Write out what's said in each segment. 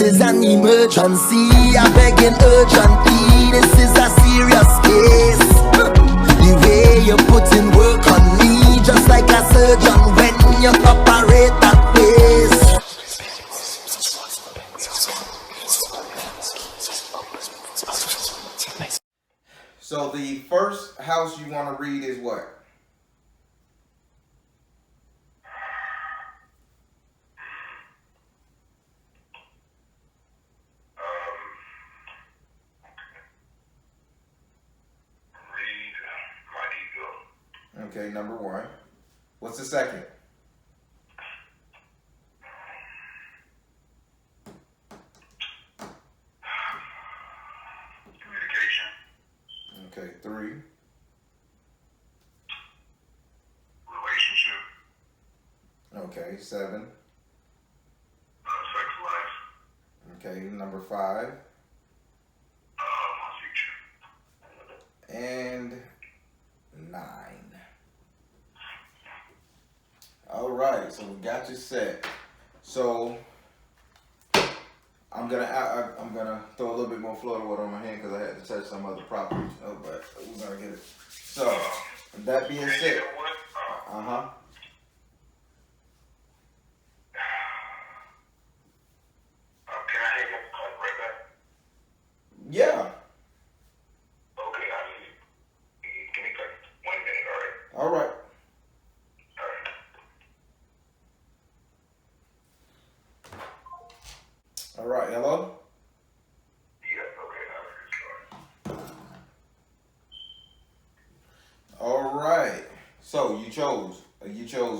is an emergency. I beg an urgently. This is a serious case. The way you put in work on me, just like a surgeon when you operate that place. So the first house you want to read is what? Okay, number 1. What's the second? Communication. Okay, 3. Relationship. Okay, 7. Sex life. Okay, number 5. My future. And 9. All right, so we got you set. So I'm gonna throw a little bit more Florida water on my hand because I had to touch some other property. Oh, but we're gonna get it. So that being said, You know what? can I hang up and call you right back? yeah. Okay, give me like 1 minute, all right? All right. All right. Hello. Yeah, okay, All right. So you chose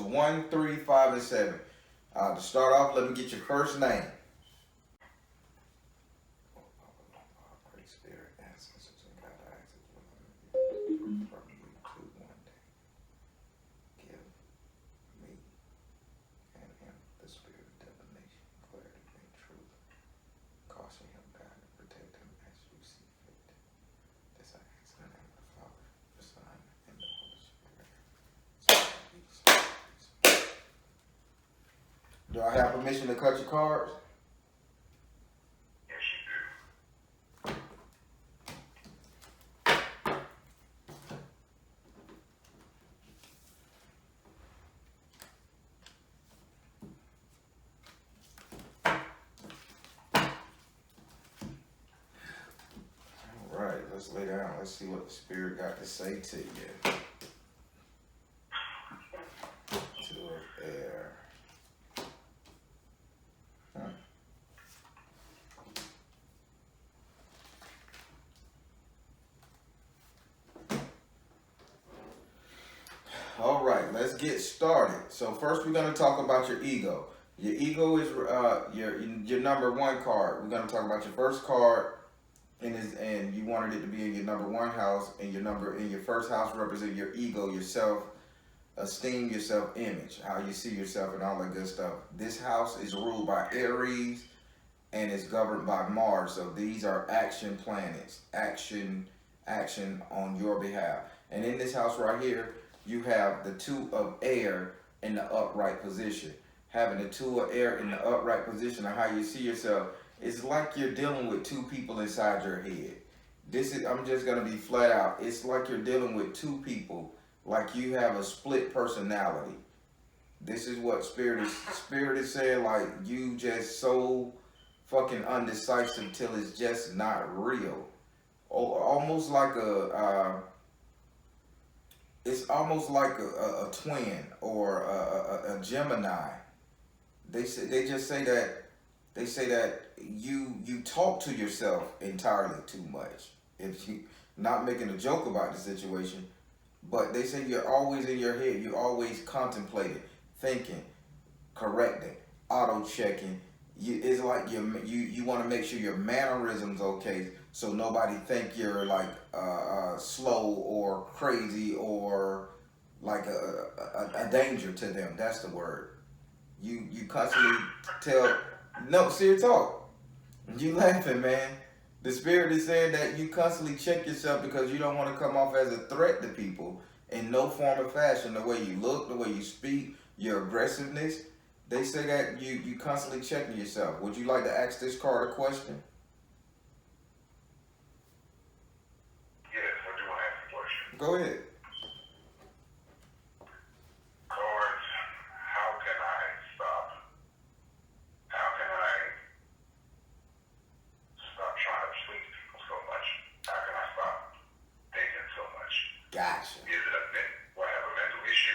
1, 3, 5, and 7. To start off, let me get your first name. Great Spirit, ancestors, and God, I ask that you from you to one day give me and him the spirit of divination, clarity, and truth. Caution him, God, to protect him as you see fit. This I ask in the name of the Father, the Son, and the Holy Spirit. Do I have permission to cut your cards? yes, you do. All right, let's lay down. Let's see what the Spirit got to say to you. 2 of air. All right, let's get started. So first we're going to talk about your ego. Your ego is your number 1 card. We're going to talk about your first card, and you wanted it to be in your number 1 house, and your first house represent your ego, your self-esteem, your self-image, how you see yourself, and all that good stuff. This house is ruled by Aries, and it's governed by Mars. So these are action planets, action on your behalf. And in this house right here, you have the 2 of air in the upright position. Having the 2 of air in the upright position, and how you see yourself, it's like you're dealing with 2 people inside your head. I'm just gonna be flat out. It's like you're dealing with 2 people, like you have a split personality. This is what Spirit is saying, like you just so fucking undecisive till it's just not real. Almost like it's almost like a twin or a Gemini. They just say that you talk to yourself entirely too much. If you not making a joke about the situation, but they say you're always in your head. You're always contemplating, thinking, correcting, auto checking. It's like you want to make sure your mannerisms okay, so nobody think you're like slow or crazy or like a danger to them. That's the word. You constantly tell. No, serious talk. You laughing, man. The Spirit is saying that you constantly check yourself because you don't want to come off as a threat to people in no form or fashion. The way you look, the way you speak, your aggressiveness. They say that you constantly checking yourself. Would you like to ask this card a question? Yes, I do want to ask a question. Go ahead. Cards, how can I stop? How can I stop trying to please people so much? How can I stop thinking so much? Gotcha. Is it do I have a mental issue?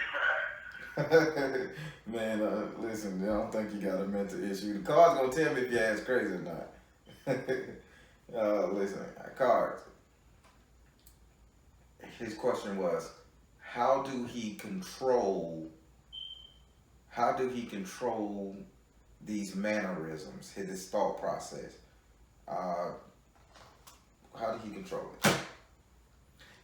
Man, listen, I don't think you got a mental issue. The card's gonna tell me if your ass crazy or not. Listen, cards. His question was, how do he control these mannerisms, his thought process? How do he control it?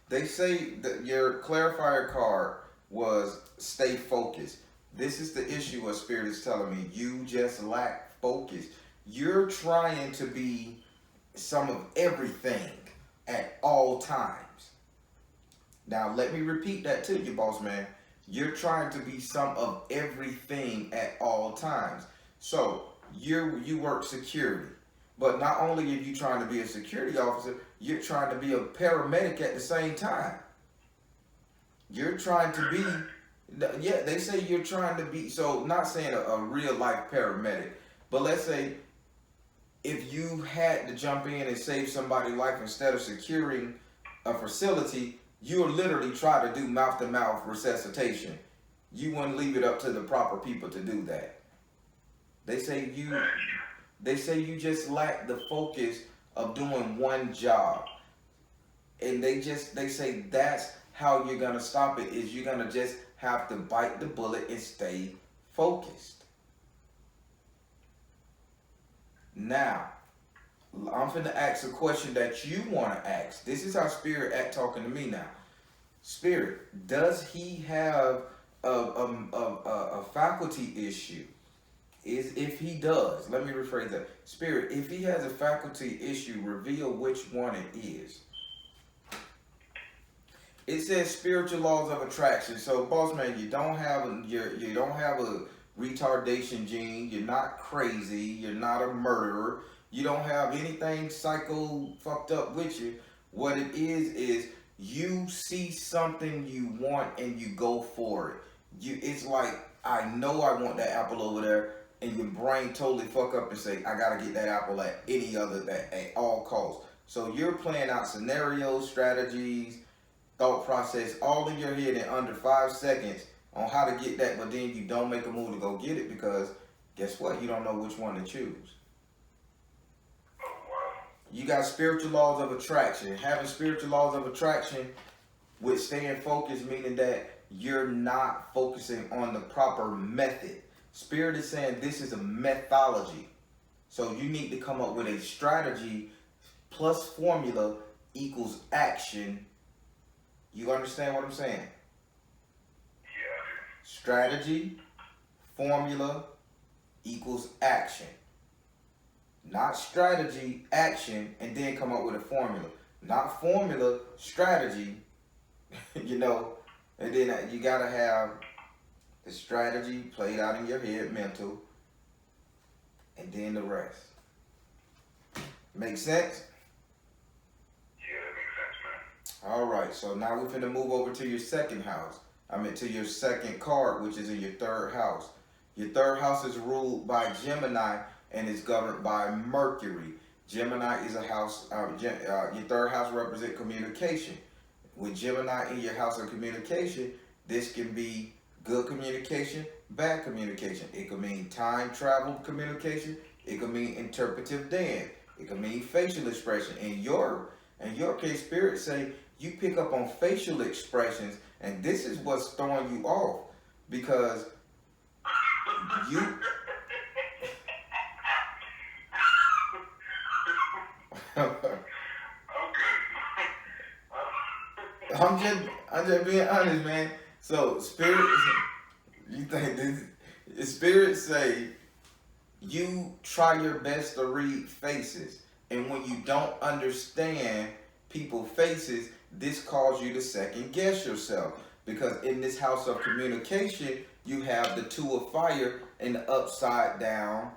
They say that your clarifier card was stay focused. This is the issue what Spirit is telling me. You just lack focus. You're trying to be some of everything at all times. Now, let me repeat that to you, boss man. You're trying to be some of everything at all times. So, you work security. But not only are you trying to be a security officer, you're trying to be a paramedic at the same time. You're trying to be, yeah, they say you're trying to be, so not saying a real life paramedic, but let's say if you had to jump in and save somebody's life instead of securing a facility, you would literally try to do mouth-to-mouth resuscitation. You wouldn't leave it up to the proper people to do that. They say you just lack the focus of doing one job. And they say that's how you're gonna stop it, is you're gonna just have to bite the bullet and stay focused. Now, I'm finna ask a question that you wanna ask. This is how Spirit talking to me now. Spirit, does he have a faculty issue? If he does, let me rephrase that. Spirit, if he has a faculty issue, reveal which one it is. It says spiritual laws of attraction. So, boss man, you don't have a retardation gene. You're not crazy. You're not a murderer. You don't have anything psycho fucked up with you. What it is you see something you want and you go for it. It's like, I know I want that apple over there, and your brain totally fuck up and say, I gotta get that apple at at all costs. So you're playing out scenarios, strategies, thought process, all in your head in under 5 seconds on how to get that, but then you don't make a move to go get it because guess what? You don't know which one to choose. You got spiritual laws of attraction. Having spiritual laws of attraction with staying focused, meaning that you're not focusing on the proper method. Spirit is saying this is a methodology. So you need to come up with a strategy plus formula equals action. You understand what I'm saying? Yeah. Strategy, formula equals action. Not strategy, action, and then come up with a formula. Not formula, strategy, and then you gotta have the strategy played out in your head, mental, and then the rest. Make sense? Yeah, that makes sense, man. All right, so now we're finna move over to your second house. To your second card, which is in your third house. Your third house is ruled by Gemini and is governed by Mercury. Gemini is a house, your third house represents communication. With Gemini in your house of communication, this can be good communication, bad communication. It could mean time travel communication. It could mean interpretive dance. It could mean facial expression. In your case, Spirit say you pick up on facial expressions, and this is what's throwing you off because you. I'm just being honest, man. So Spirit, you think this? Spirit say you try your best to read faces, and when you don't understand people's faces, this causes you to second guess yourself. Because in this house of communication, you have the two of fire in the upside down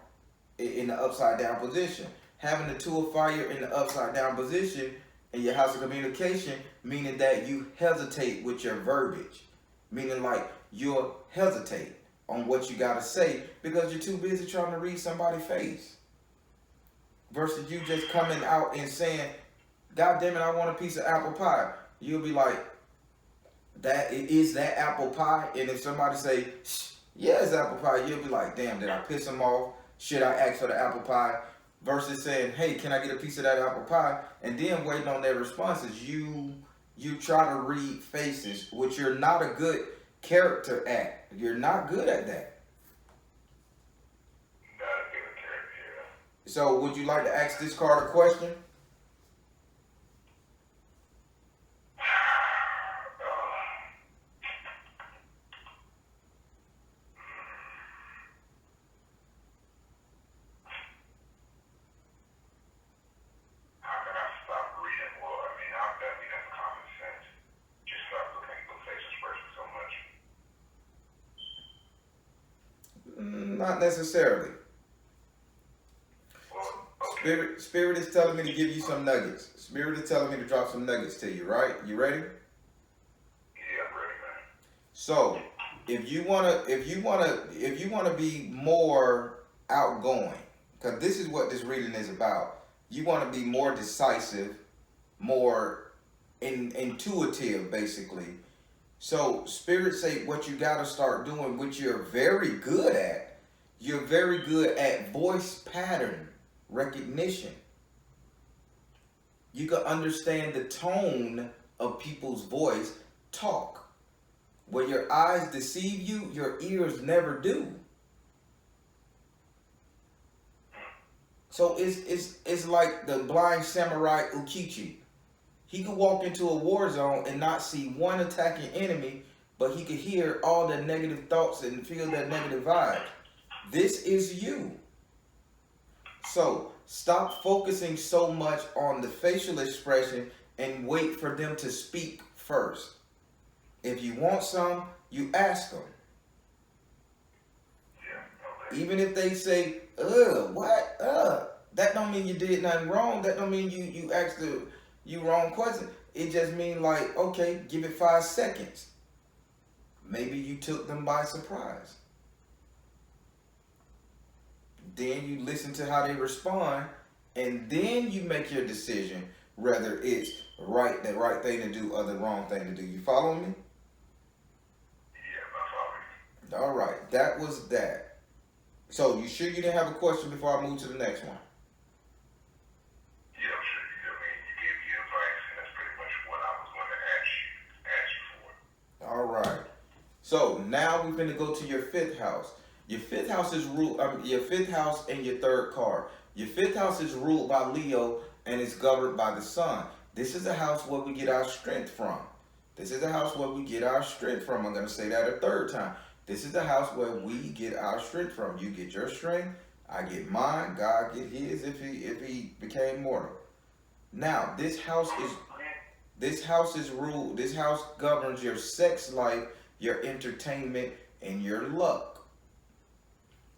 position. Having the two of fire in the upside down position in your house of communication, meaning that you hesitate with your verbiage, meaning like you'll hesitate on what you gotta say because you're too busy trying to read somebody's face. Versus you just coming out and saying, God damn it, I want a piece of apple pie. You'll be like, that is that apple pie? And if somebody say, yeah, it's apple pie, you'll be like, damn, did I piss them off? Should I ask for the apple pie? Versus saying, hey, can I get a piece of that apple pie? And then waiting on their responses. You try to read faces, which you're not a good character at. You're not good at that. Not a good character, yeah. So would you like to ask this card a question? Not necessarily. Spirit is telling me to give you some nuggets. Spirit is telling me to drop some nuggets to you, right? You ready? Yeah, I'm ready, man. So, if you wanna be more outgoing, because this is what this reading is about. You want to be more decisive, more intuitive, basically. So, Spirit say what you gotta start doing, which you're very good at. You're very good at voice pattern recognition. You can understand the tone of people's voice talk. Where your eyes deceive you, your ears never do. So it's like the blind samurai Ukichi. He could walk into a war zone and not see one attacking enemy, but he could hear all their negative thoughts and feel their negative vibes. This is you. So stop focusing so much on the facial expression and wait for them to speak first. If you want some, you ask them. Yeah, okay. Even if they say, what? That don't mean you did nothing wrong. That don't mean you asked the wrong question. It just means like, okay, give it 5 seconds. Maybe you took them by surprise. Then you listen to how they respond, and then you make your decision whether it's the right thing to do or the wrong thing to do. You follow me? Yeah, I'm following. All right, that was that. So you sure you didn't have a question before I move to the next one? Yeah, I'm sure you. I mean, you gave me advice, and that's pretty much what I was going to ask you for. All right. So now we're going to go to your 5th house. Your 5th house is ruled. Your 5th house and your 3rd card. Your 5th house is ruled by Leo and is governed by the sun. This is a house where we get our strength from. This is a house where we get our strength from. I'm going to say that a 3rd time. This is the house where we get our strength from. You get your strength, I get mine, God get his if he became mortal. Now, this house is ruled, this house governs your sex life, your entertainment, and your luck.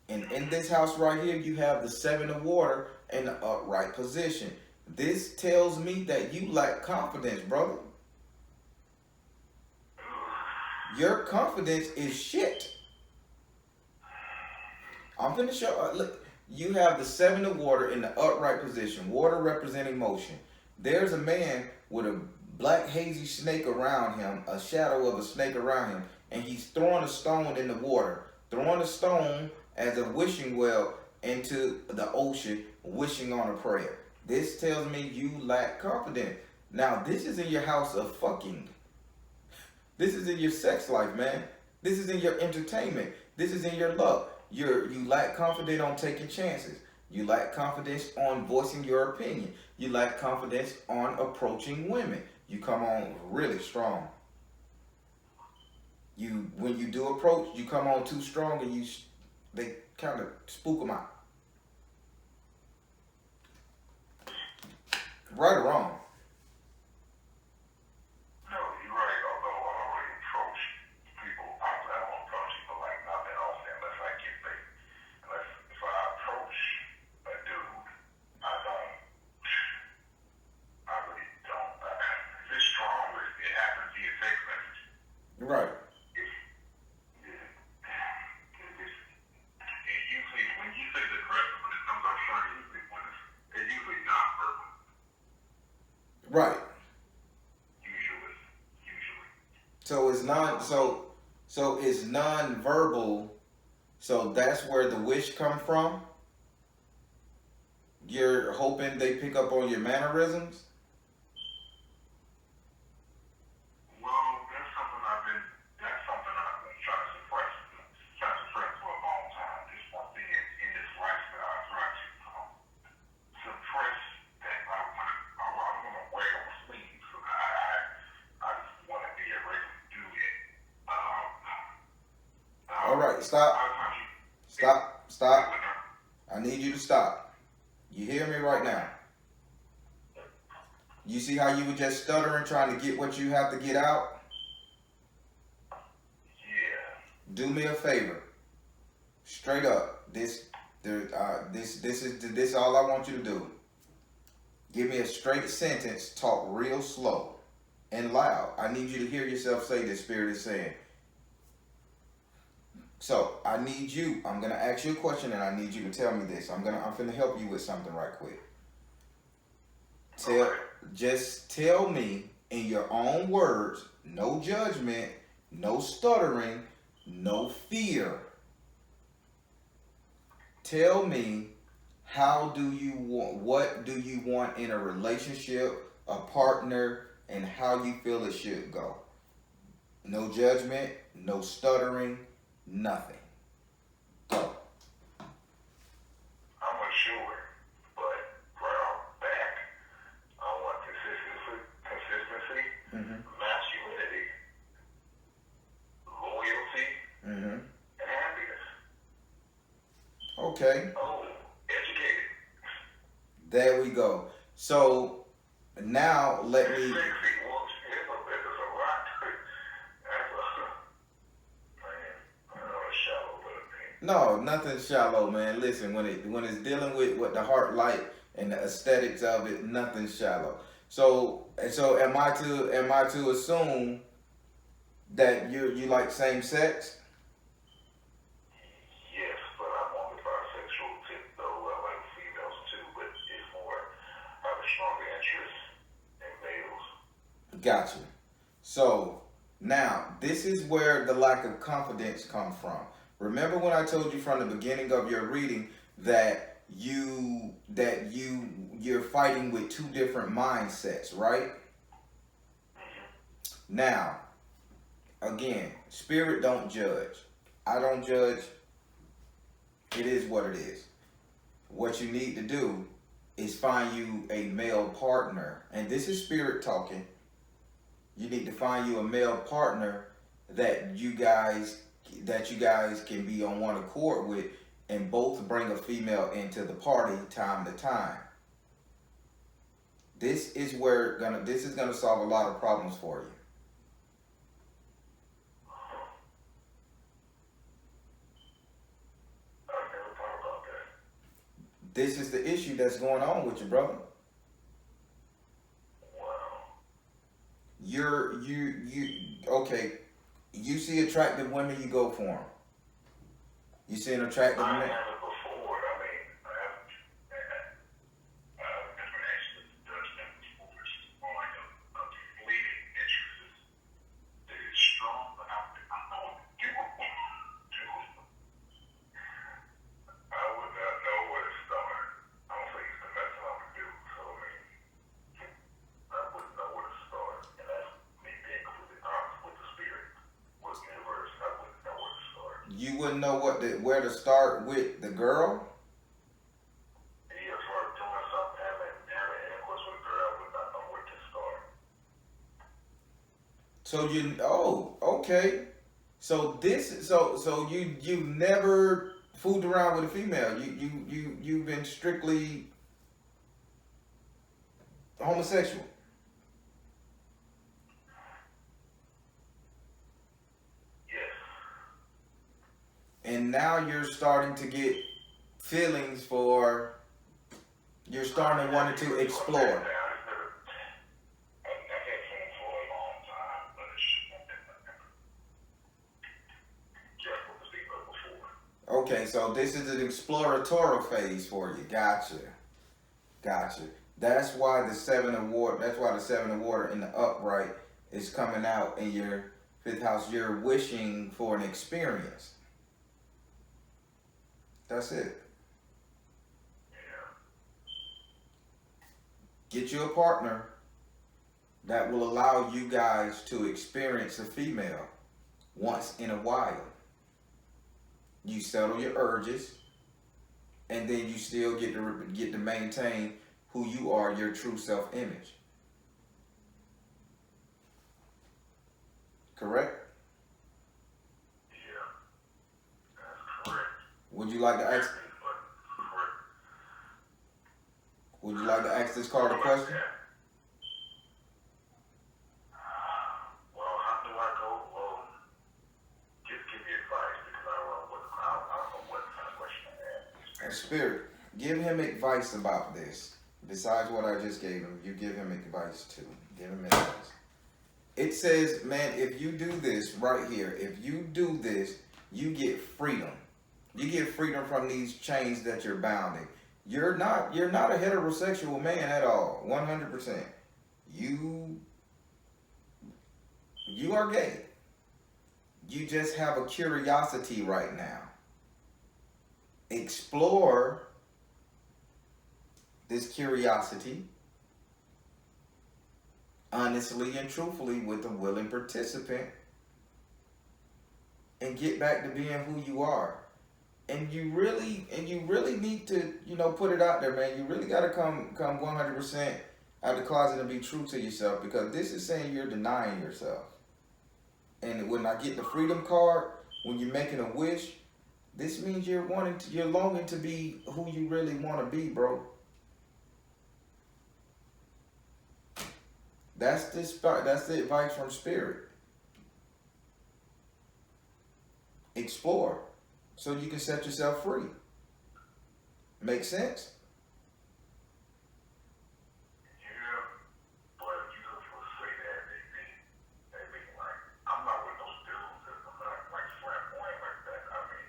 And in this house right here, you have the 7 of water in the upright position. This tells me that you lack confidence, brother. Your confidence is shit. I'm finna show. Look, you have the 7 of water in the upright position. Water representing motion. There's a man with a black hazy snake around him, a shadow of a snake around him, and he's throwing a stone in the water. Throwing a stone as a wishing well into the ocean, wishing on a prayer. This tells me you lack confidence. Now, this is in your house of fucking. This is in your sex life, man. This is in your entertainment. This is in your luck. You lack confidence on taking chances. You lack confidence on voicing your opinion. You lack confidence on approaching women. You come on really strong. When you do approach, you come on too strong and they kind of spook them out. Right or wrong? No, you're right. Although I already approach people, I don't approach people like nothing else unless I get paid. Right. Usually. So it's it's non-verbal. So that's where the wish come from. You're hoping they pick up on your mannerisms. Well, that's something I've been trying to suppress for a long time. This one thing in this lifestyle, I try to suppress that. I want to wear on my sleeves. So I just want to be able to do it. All right, stop. I need you to stop. You hear me right now? You see how you were just stuttering trying to get what you have to get out? Yeah. Do me a favor. Straight up. This is all I want you to do. Give me a straight sentence, talk real slow and loud. I need you to hear yourself say this, Spirit is saying. So I need you, I'm gonna ask you a question and I need you to tell me this. I'm gonna help you with something right quick. Just tell me in your own words, no judgment, no stuttering, no fear. Tell me, what do you want in a relationship, a partner, and how you feel it should go. No judgment, no stuttering, nothing. Go. I'm unsure, but right off the bat, I want consistency, masculinity, loyalty, and happiness. Okay. Oh, educated. There we go. So now let me. Sexy. Well, it's a lot. That's a shallow little thing. No, nothing shallow, man. Listen, when it's dealing with what the heart like and the aesthetics of it, nothing shallow. So am I to assume that you like same sex? Yes, but I'm on the bisexual tip, though. I like females too, but it's more, I have a stronger interest in males. Gotcha. So now this is where the lack of confidence comes from. Remember when I told you from the beginning of your reading that you're fighting with two different mindsets, right? Now, again, spirit don't judge. I don't judge. It is what it is. What you need to do is find you a male partner. And this is spirit talking. You need to find you a male partner that you guys can be on one accord with, and both bring a female into the party time to time. This is gonna solve a lot of problems for you. I've never thought about that. This is the issue that's going on with you, brother. Wow. Okay. You see attractive women, you go for them. You see an attractive I man. haven't before. I mean, I haven't never actually done that before. It's more like a fleeting interest. It's strong, but I know what to do. I would not know where to start. I don't think it's the best I would do. So, I mean, I wouldn't know where to start. And that's me being completely honest with the spirit, with the universe. I wouldn't know where to start. You wouldn't know where to start with the girl. Yeah, for doing something, having intercourse with a girl, I would not know where to start. So okay. So you've never fooled around with a female. You've been strictly homosexual. Yes. And now you're starting to get feelings for. You're starting to want to explore. I've had feelings for a long time, but it's just with the female before. Okay, so this is an exploratory phase for you. Gotcha. That's why the seven of water. That's why the seven of water in the upright is coming out in your fifth house. You're wishing for an experience. That's it. Yeah. Get you a partner that will allow you guys to experience a female once in a while. You settle your urges, and then you still get to maintain who you are, your true self-image. Correct? Yeah. That's correct. Would you like to ask? But correct. Would you like to ask this card a question? Well, how do I go? Well, just give me advice because I don't know what kind of question I ask. Spirit, give him advice about this. Besides what I just gave him, you give him advice too. Give him advice. It says, man, if you do this right here, if you do this, you get freedom. You get freedom from these chains that you're bound in. You're not a heterosexual man at all. 100%. You are gay. You just have a curiosity right now. Explore this curiosity honestly and truthfully with a willing participant, and get back to being who you are. And you really need to, put it out there, man. You really got to come 100% out the closet and be true to yourself, because this is saying you're denying yourself. And when I get the freedom card, when you're making a wish, this means you're longing to be who you really want to be, bro. That's the advice from Spirit. Explore so you can set yourself free. Make sense? Yeah, but you supposed to say that they mean like I'm not with those dudes. I'm not like flamboyant like that. I mean,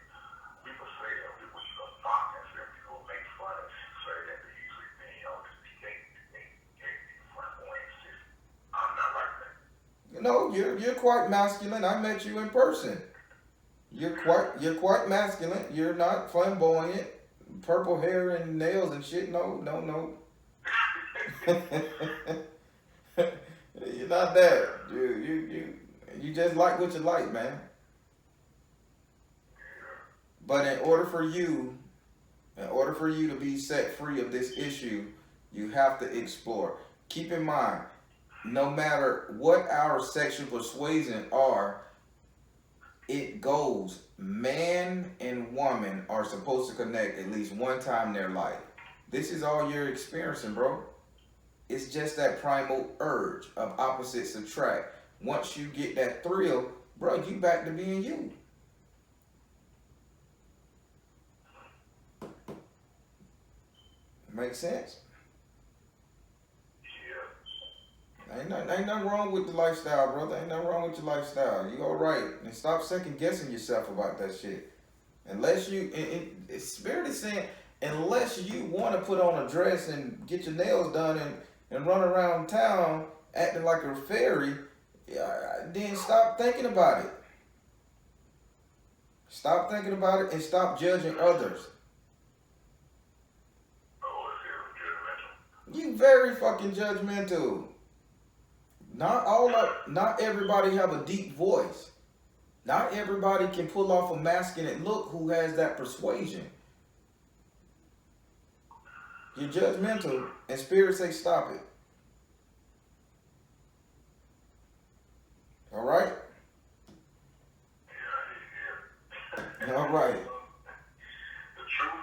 people say that people use a thought and say people make fun and say that they usually think, just be gay, flamboyant. I'm not like that. No, you're quite masculine. I met you in person. You're quite masculine. You're not flamboyant, purple hair and nails and shit. No. You're not that. You just like what you like, man. But in order for you to be set free of this issue, you have to explore. Keep in mind, no matter what our sexual persuasion are, it goes, man and woman are supposed to connect at least one time in their life. This is all you're experiencing, bro. It's just that primal urge of opposites attract. Once you get that thrill, bro, you back to being you. Make sense? Ain't nothing wrong with the lifestyle, brother. Ain't nothing wrong with your lifestyle. You all right. And stop second guessing yourself about that shit. Unless you, Spirit is saying, unless you want to put on a dress and get your nails done and run around town acting like a fairy, then stop thinking about it. Stop thinking about it and stop judging others. You very fucking judgmental. Not everybody have a deep voice. Not everybody can pull off a masculine look who has that persuasion. You're judgmental, and Spirit say stop it. All right? All right. The truth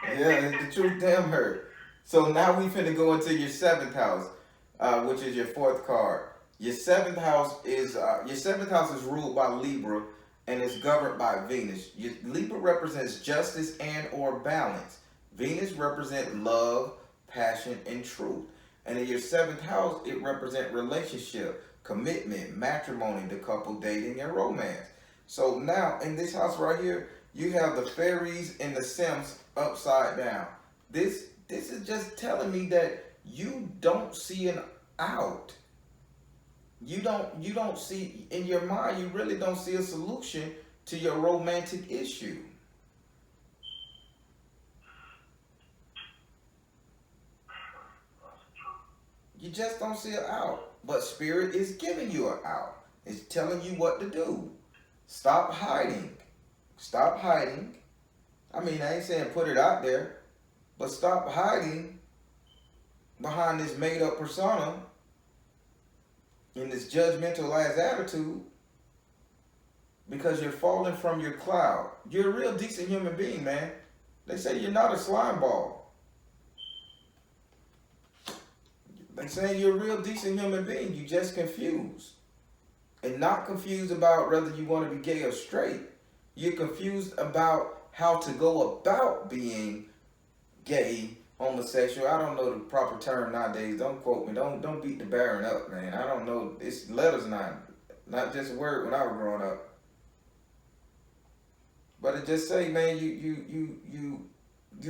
hurt. Yeah, the truth damn hurt. So now we finna go into your 7th house, which is your 4th card. Your 7th house is ruled by Libra, and it's governed by Venus. Libra represents justice and or balance. Venus represents love, passion, and truth. And in your 7th house, it represents relationship, commitment, matrimony, the couple dating, and romance. So now in this house right here, you have the fairies and the Sims upside down. This is just telling me that you don't see an out. You don't see, in your mind, you really don't see a solution to your romantic issue. You just don't see an out. But Spirit is giving you an out. It's telling you what to do. Stop hiding. Stop hiding. I mean, I ain't saying put it out there, but stop hiding behind this made up persona in this judgmental ass attitude, because you're falling from your cloud. You're a real decent human being, man. They say you're not a slime ball. They say you're a real decent human being. You just confused. And not confused about whether you want to be gay or straight. You're confused about how to go about being gay, homosexual. I don't know the proper term nowadays. Don't quote me. Don't beat the Baron up, man. I don't know. It's letters not just a word when I was growing up. But it just say, man, you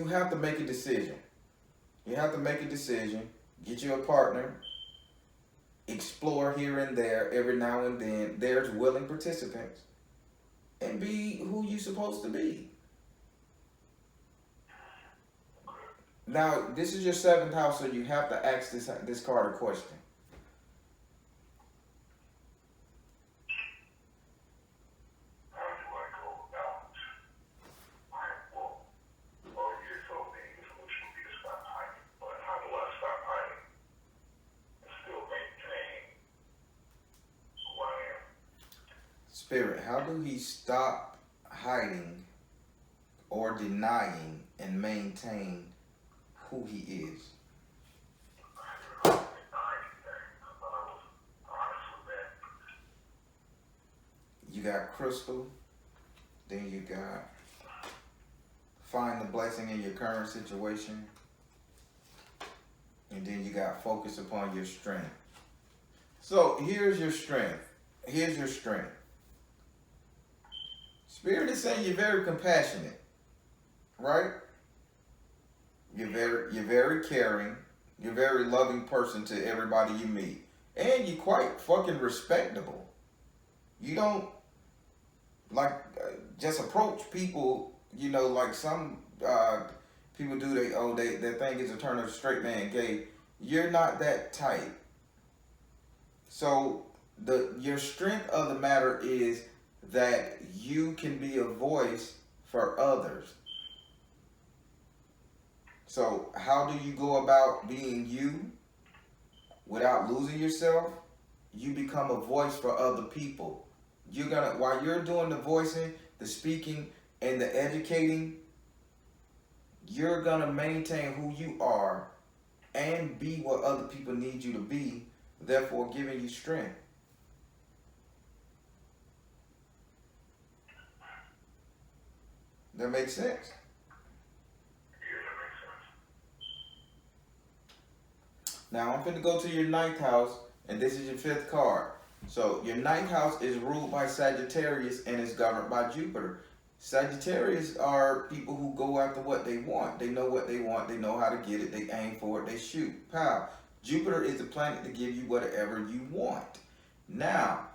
have to make a decision. You have to make a decision. Get you a partner. Explore here and there every now and then. There's willing participants. And be who you're supposed to be. Now, this is your 7th house, so you have to ask this card a question. How do I go about my well, you told me the solution would be to stop hiding, but how do I stop hiding and still maintain who I am? Spirit, how do he stop hiding or denying and maintain who he is? I don't deny anything. I thought I was honest with that. You got crystal, then you got find the blessing in your current situation, and then you got focus upon your strength. So here's your strength. Here's your strength. Spirit is saying you're very compassionate, right? You're very caring. You're a very loving person to everybody you meet. And you're quite fucking respectable. You don't just approach people, like some people do. Their thing is to turn a straight man gay. You're not that type. So your strength of the matter is that you can be a voice for others. So how do you go about being you without losing yourself? You become a voice for other people. While you're doing the voicing, the speaking, and the educating, you're gonna maintain who you are and be what other people need you to be, therefore giving you strength. That makes sense? Now I'm finna go to your 9th house, and this is your 5th card. So your 9th house is ruled by Sagittarius and is governed by Jupiter. Sagittarius are people who go after what they want. They know what they want. They know how to get it. They aim for it. They shoot. Pow. Jupiter is the planet to give you whatever you want. Now,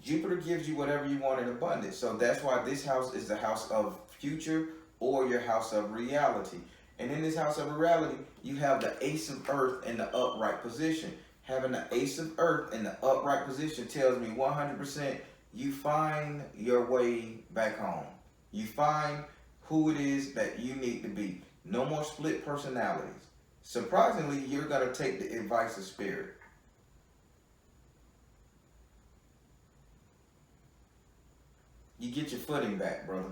Jupiter gives you whatever you want in abundance. So that's why this house is the house of future or your house of reality. And in this house of reality, you have the Ace of Earth in the upright position. Having the Ace of Earth in the upright position tells me 100% you find your way back home. You find who it is that you need to be. No more split personalities. Surprisingly, you're going to take the advice of Spirit. You get your footing back, brother.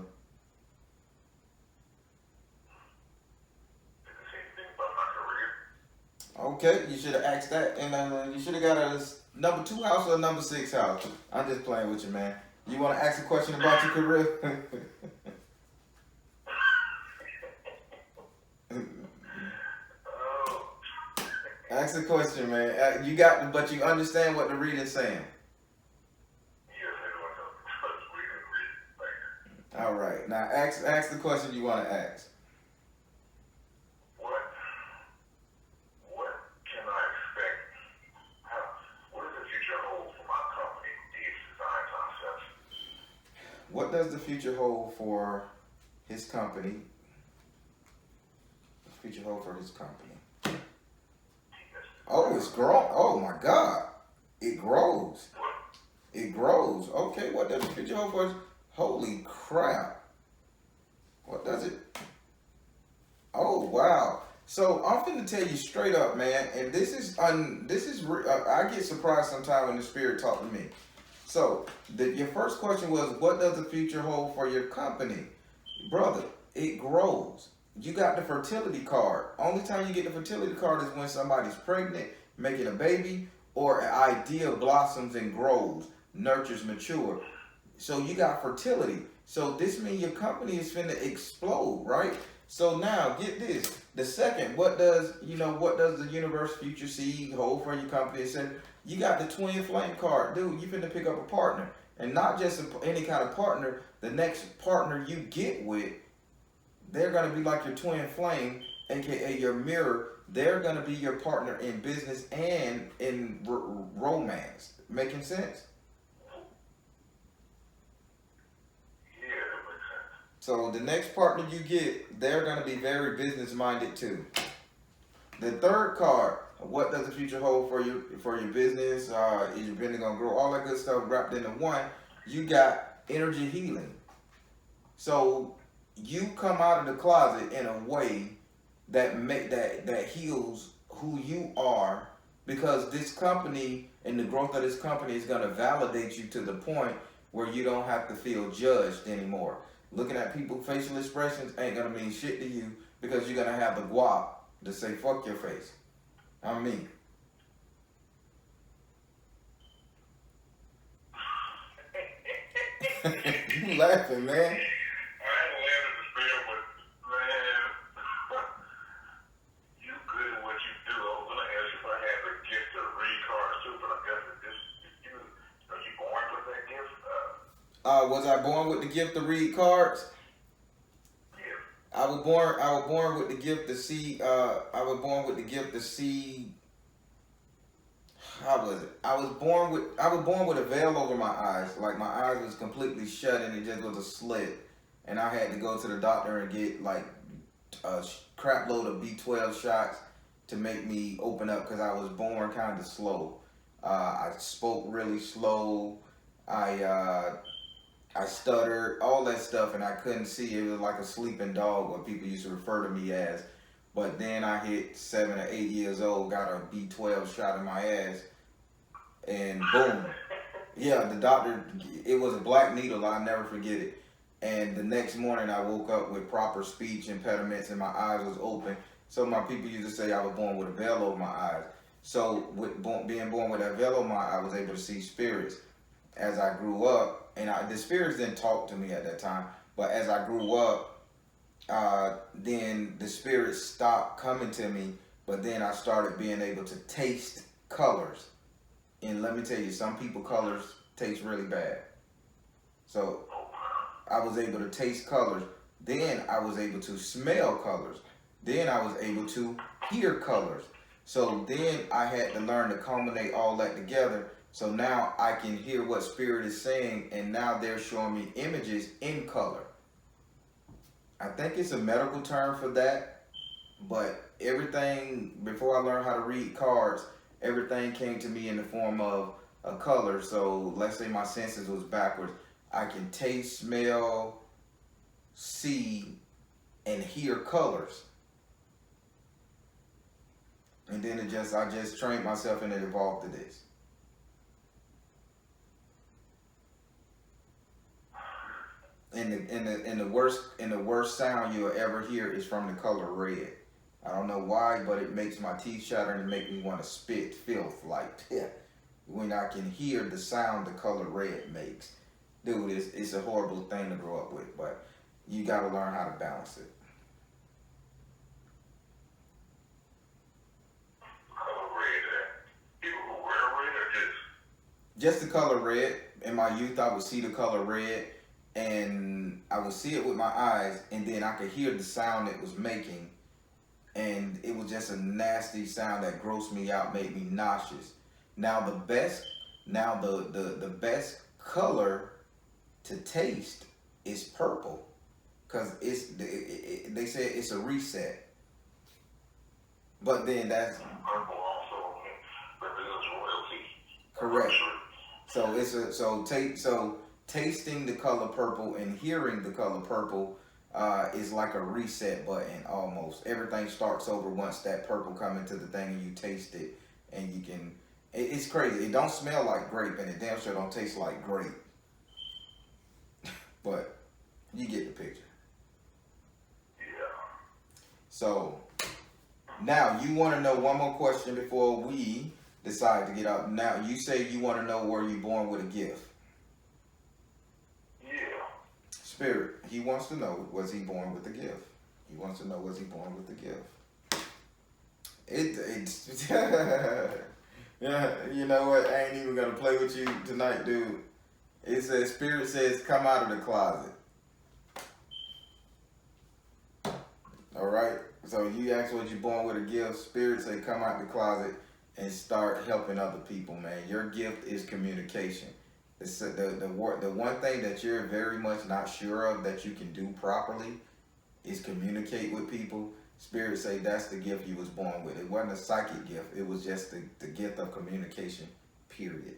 Okay, you should have asked that, and you should have got a number 2 house or a number 6 house. I'm just playing with you, man. You want to ask a question about your career? Ask a question, man. You got, but you understand what the reading's saying. All right, now ask the question you want to ask. What does the future hold for his company? The future hold for his company. Oh, it's grown. Oh my God. It grows. It grows. Okay, what does the future hold for his? Holy crap. What does it? Oh wow. So I'm finna tell you straight up, man, and I get surprised sometimes when the spirit talk to me. So your first question was, what does the future hold for your company? Brother, it grows. You got the fertility card. Only time you get the fertility card is when somebody's pregnant, making a baby, or an idea blossoms and grows, nurtures, mature. So you got fertility. So this means your company is finna explode, right? So now get this. The second, what does the universe future seed hold for your company? It said you got the twin flame card, dude. You finna pick up a partner, and not just any kind of partner. The next partner you get with, they're gonna be like your twin flame, aka your mirror. They're gonna be your partner in business and in romance. Making sense? So the next partner you get, they're gonna be very business minded too. The third card, what does the future hold for your business? Is your business gonna grow? All that good stuff wrapped into one. You got energy healing. So you come out of the closet in a way that heals who you are, because this company and the growth of this company is gonna validate you to the point where you don't have to feel judged anymore. Looking at people's facial expressions ain't gonna mean shit to you, because you're gonna have the guap to say fuck your face. I mean. You laughing, man. I ain't laughing at the spirit, but man, you good at what you do. I was gonna ask you if I had the gift to read cards too, but I guess are you born with that gift? Was I born with the gift to read cards? Yeah. I was born with the gift to see. I was born with the gift to see. How was it? I was born with a veil over my eyes. Like my eyes was completely shut and it just was a slit. And I had to go to the doctor and get like a crap load of B12 shots to make me open up, because I was born kind of slow. I spoke really slow. I stuttered, all that stuff, and I couldn't see. It was like a sleeping dog, what people used to refer to me as. But then I hit 7 or 8 years old, got a B12 shot in my ass, and boom. Yeah, the doctor, it was a black needle, I'll never forget it. And the next morning I woke up with proper speech impediments and my eyes was open. So my people used to say I was born with a veil over my eyes. So with being born with that veil over my eye, I was able to see spirits. As I grew up, and the spirits didn't talk to me at that time, but as I grew up, then the spirits stopped coming to me, but then I started being able to taste colors. And let me tell you, some people colors taste really bad. So I was able to taste colors. Then I was able to smell colors. Then I was able to hear colors. So then I had to learn to culminate all that together. So now I can hear what spirit is saying, and now they're showing me images in color. I think it's a medical term for that, but everything, before I learned how to read cards, everything came to me in the form of a color. So let's say my senses was backwards. I can taste, smell, see, and hear colors. And then I just trained myself and it evolved to this. And the worst sound you'll ever hear is from the color red. I don't know why, but it makes my teeth shatter and it makes me want to spit filth like when I can hear the sound the color red makes. Dude, it's a horrible thing to grow up with, but you got to learn how to balance it. Color red, people who wear red or just the color red. In my youth, I would see the color red, and I would see it with my eyes, and then I could hear the sound it was making, and it was just a nasty sound that grossed me out, made me nauseous. Now the best color to taste is purple, because they say it's a reset. But then that's Purple also represents royalty. correct. So tasting the color purple and hearing the color purple is like a reset button almost. Everything starts over once that purple come into the thing and you taste it, and you can. It's crazy. It don't smell like grape, and it damn sure don't taste like grape. But you get the picture. Yeah. So now you want to know one more question before we decide to get out. Now you say you want to know, were you born with a gift? Yeah. Spirit, he wants to know, was he born with a gift? He wants to know, was he born with a gift? It's yeah, you know what? I ain't even gonna play with you tonight, dude. It says, Spirit says, come out of the closet. All right. So you ask, was you born with a gift? Spirit say, come out the closet and start helping other people, man. Your gift is communication. It's the one thing that you're very much not sure of that you can do properly is communicate with people. Spirit say that's the gift you was born with. It wasn't a psychic gift. It was just the gift of communication, period.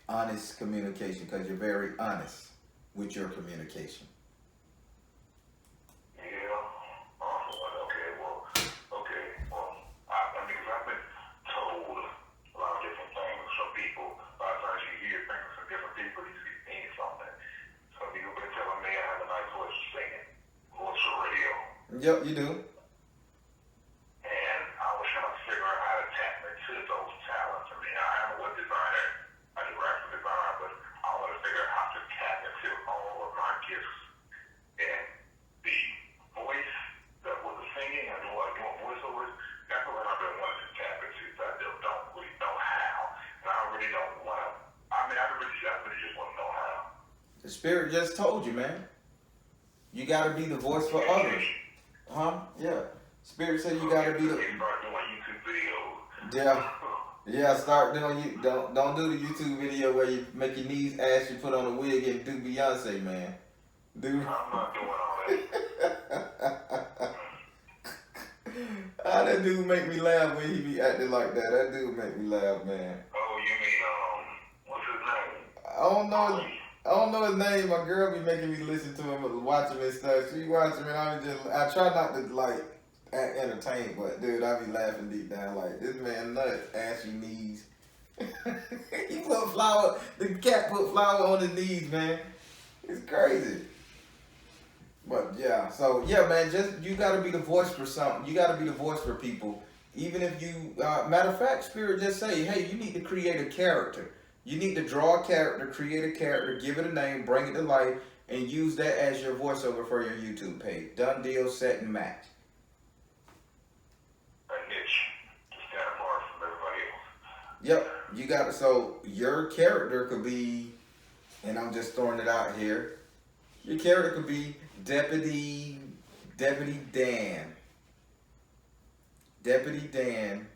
Honest communication, because you're very honest with your communication. Yep, you do. And I was trying to figure out how to tap into those talents. I mean, I am a web designer, I do graphic design, but I want to figure out how to tap into all of my gifts. And the voice, that was the singing, I do like doing voiceovers, that's what I've been wanting to tap into, but I don't really know how. And I really don't want to, I really just want to know how. The Spirit just told you, man. You got to be the voice for others. Huh? Yeah. Spirit said you gotta be the. Start doing YouTube videos. Yeah. Yeah. Start doing you. Don't do the YouTube video where you make your knees ask you put on a wig and do Beyonce, man. Do. I'm not doing all that. Ah, that dude make me laugh when he be acting like that. That dude make me laugh, man. Oh, you mean what's his name? I don't know his name. My girl be making me listen to him, watch him and stuff. She watch him and I try not to like act entertained, but dude, I be laughing deep down like this man nuts, ashy knees. He put flour. The cat put flour on his knees, man. It's crazy. But yeah, so yeah, man, just you gotta be the voice for something. You gotta be the voice for people. Even if you, matter of fact, Spirit just say, hey, you need to create a character. You need to draw a character, create a character, give it a name, bring it to life, and use that as your voiceover for your YouTube page. Done deal, set and match. A niche to stand apart from everybody else. Yep, you got it. So your character could be, and I'm just throwing it out here. Your character could be Deputy Dan. Deputy Dan.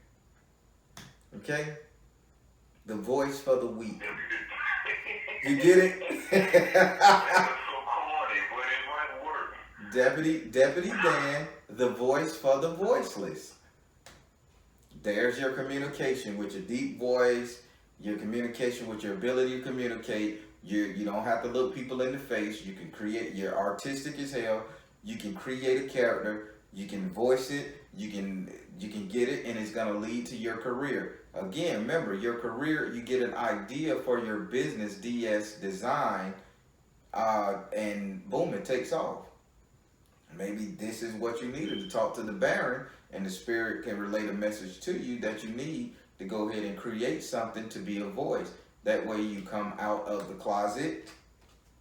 Okay? The voice for the weak. You get it? That's so corny, but it might work. Deputy Dan, the voice for the voiceless. There's your communication with your deep voice, your communication with your ability to communicate. You don't have to look people in the face. You can create, you're artistic as hell. You can create a character. You can voice it. You can get it, and it's gonna lead to your career. Again, remember, your career, you get an idea for your business, DS design, and boom, it takes off. Maybe this is what you needed to talk to the Baron, and the Spirit can relate a message to you that you need to go ahead and create something to be a voice. That way you come out of the closet.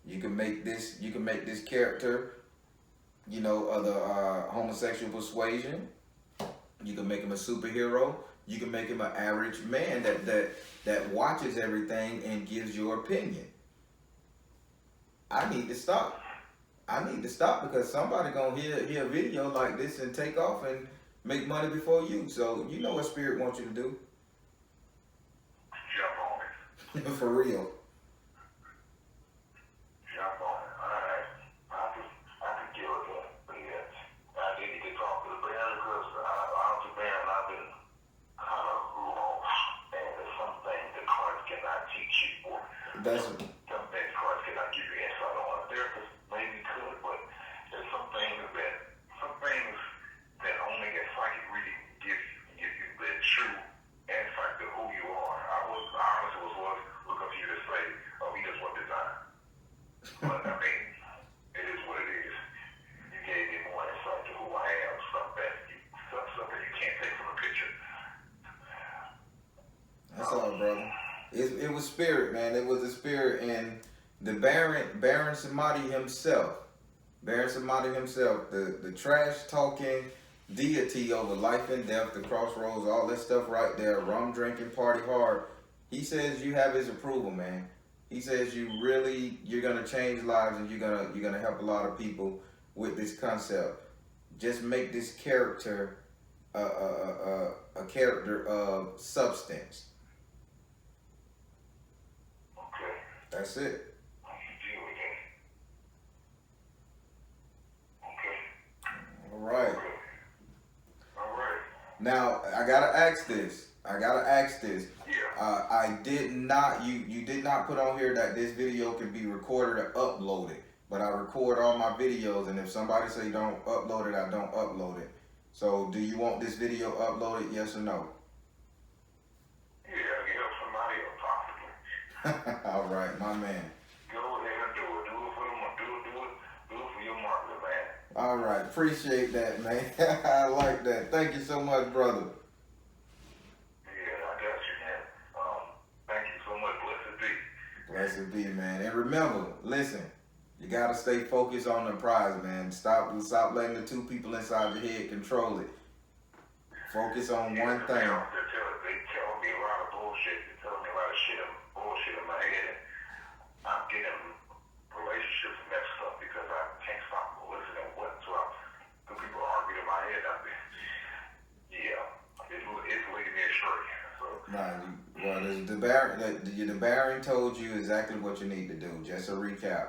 You can make this character, you know, of the homosexual persuasion. You can make him a superhero. You can make him an average man that watches everything and gives your opinion. I need to stop. Because somebody gonna hear a video like this and take off and make money before you. So you know what Spirit wants you to do. Jump on it. For real. That's some things Christ cannot give you insight on. A therapist maybe could, but there's some things that only a psychic reading can give you the true insight to who you are. I honestly was looking for you to say, oh, he just was designed. But I mean, it is what it is. You gave me more insight to who I am, something you can't take from a picture. That's all, brother. It was spirit, man. It was the spirit, and the Baron Samadi himself, the trash talking deity over life and death, the crossroads, all that stuff right there, rum drinking, party hard. He says you have his approval, man. He says you're gonna change lives, and you're gonna help a lot of people with this concept. Just make this character a character of substance. Okay. That's it. How you deal with that? Okay. All right. Okay. All right. Now I gotta ask this. Yeah. I did not. You did not put on here that this video can be recorded or uploaded. But I record all my videos, and if somebody say don't upload it, I don't upload it. So do you want this video uploaded? Yes or no? Yeah, I can help somebody else possibly. All right, my man. Go ahead and do it. Do it for your market, man. All right, appreciate that, man. I like that. Thank you so much, brother. Yeah, I got you, man. Thank you so much. Blessed be. Blessed be, man. And remember, listen, you gotta stay focused on the prize, man. Stop letting the two people inside your head control it. Focus on one thing. They tell me a lot of bullshit. They tell me a lot of bullshit in my head. And I'm getting relationships messed up because I can't stop listening to what the people arguing in my head. It's leading me astray. So. The Baron told you exactly what you need to do. Just a recap.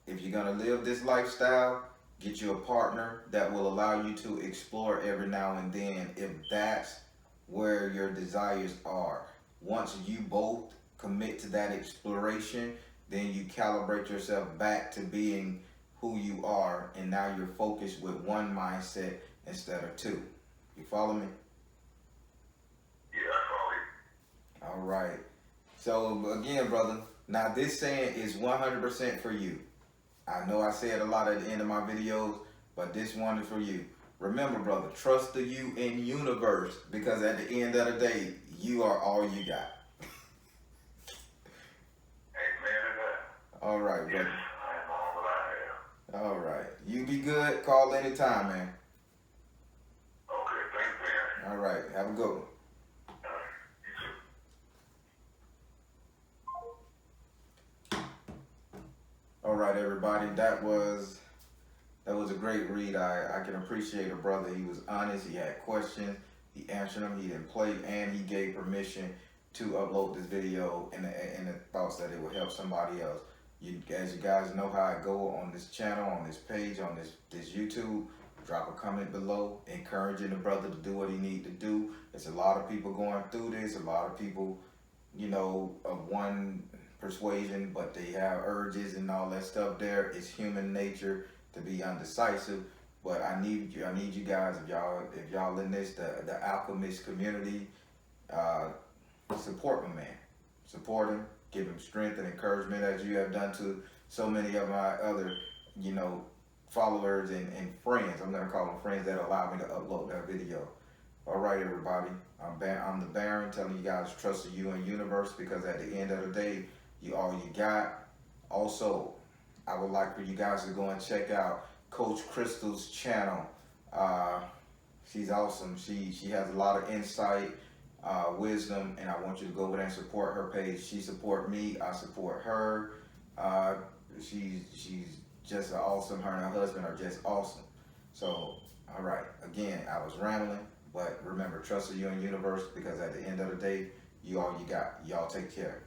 If you're gonna live this lifestyle, get you a partner that will allow you to explore every now and then, if that's where your desires are. Once you both commit to that exploration, then you calibrate yourself back to being who you are, and now you're focused with one mindset instead of two. You follow me? Yeah, I follow you. All right. So again, brother, now this saying is 100% for you. I know I say it a lot at the end of my videos, but this one is for you. Remember, brother, trust the you in universe, because at the end of the day, you are all you got. Amen to that. All right, brother. Yes, I am all that I am. All right. You be good. Call anytime, man. Okay, thanks, man. All right. Have a good one. All right, everybody. That was a great read. I can appreciate a brother. He was honest. He had questions. He answered them. He didn't play, and he gave permission to upload this video in the thoughts that it would help somebody else. As you guys know how I go on this channel, on this page, on this YouTube. Drop a comment below, encouraging the brother to do what he needs to do. There's a lot of people going through this. A lot of people, of one persuasion, but they have urges and all that stuff there. It's human nature to be undecisive, but I need you guys, if y'all in this, the Alchemist community, support my man. Support him, give him strength and encouragement, as you have done to so many of my other, followers and friends. I'm gonna call them friends that allow me to upload that video. All right, everybody. I'm the Baron, telling you guys trust the you and universe, because at the end of the day, you all you got. Also, I would like for you guys to go and check out Coach Crystal's channel. She's awesome. She has a lot of insight, wisdom, and I want you to go over there and support her page. She support me. I support her. She's just awesome. Her and her husband are just awesome. So, all right. Again, I was rambling, but remember, trust the you and universe, because at the end of the day, you all you got. Y'all take care.